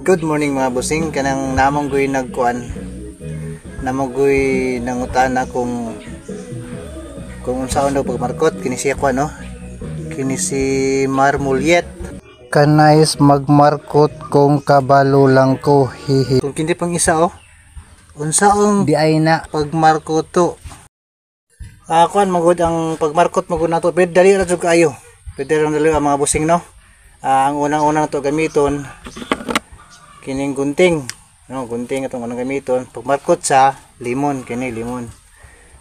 Good morning mga busing, kanang namanggoy nagkuan. Namanggoy nangutana kung unsaon daw pagmarkot kini siya kuan no. Kini si Marmuliet. Kanais magmarkot kung kabalo lang ko hihi. Kung kindi pang isa oh. Unsaong di ay na pagmarkot to. Kuan magud ang pagmarkot magud nato pwede dali ra jud kaayo. Pwede ra dali ang mga busing no. Ang unang-unang to gamiton kining gunting no, gunting atong anong gamiton pagmarkot sa limon, kini limon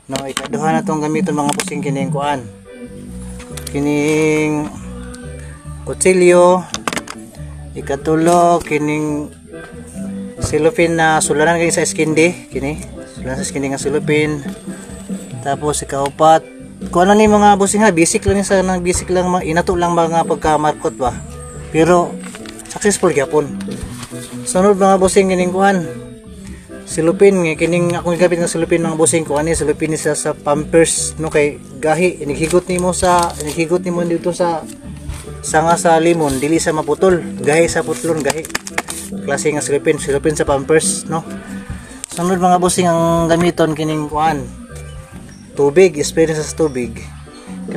no. Ikaduha na tong gamiton mga busing kining kuan, kining kutsilyo. Ikatulo kining silupin na sulanan kini sa skindi, kini sulanan sa skindi nga silupin. Tapos ikaupat kung ano ni mga busing ha, basic lang sa nang basic lang, inato lang mga pagkamarkot ba, pero successful gyapon. Sunod mga busing kining kuan silupin nga kining akong gigapit ng silupin mga busing kuan ni silupin ni sa pampers no, kay gahi inihigot nimo dito sa sanga sa limon dili sa maputol, gahi sa putlon, gahi klase nga silupin sa pampers no. Sunod mga busing ang gamiton kining kuan tubig, spray sa tubig.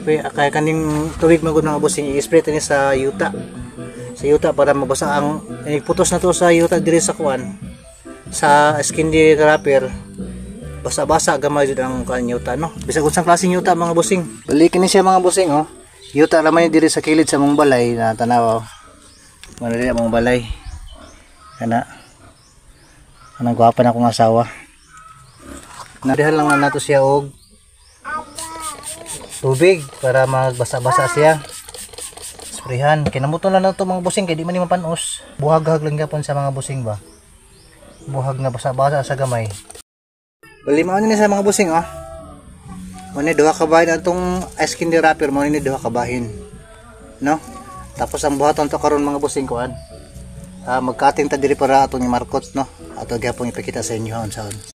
Kaya kaning tubig magud mga busing i-spray tani sa yuta para mabasa ang putos na to sa yuta diri sa kuan sa skin di wrapper, basa-basa gamay jud ang kuan yuta no. Bisag unsang klaseng yuta mga busing, balikin ni siya mga busing oh. Yuta naman diri sa kilid sa mong balay na tanaw oh. Manali mong balay kana anang gwapa na akong asawa. Nadihan lang na nato siya og tubig para magbasa-basa siya. Sprayhan. Kinamuton lang na ito mga busing kaya di man ni mapanos. Buhag-hag lang gapon sa mga busing ba. Buhag na basa-basa sa gamay. Balimaan ni sa mga busing oh. Muna duha ka bahin atong ice candy wrapper mo ni duha ka bahin. No? Tapos ang buhaton to karon mga busing kuan. Magkating ta diri para atong i-markot no. Ato gyapon ipakita sa inyo unsaon.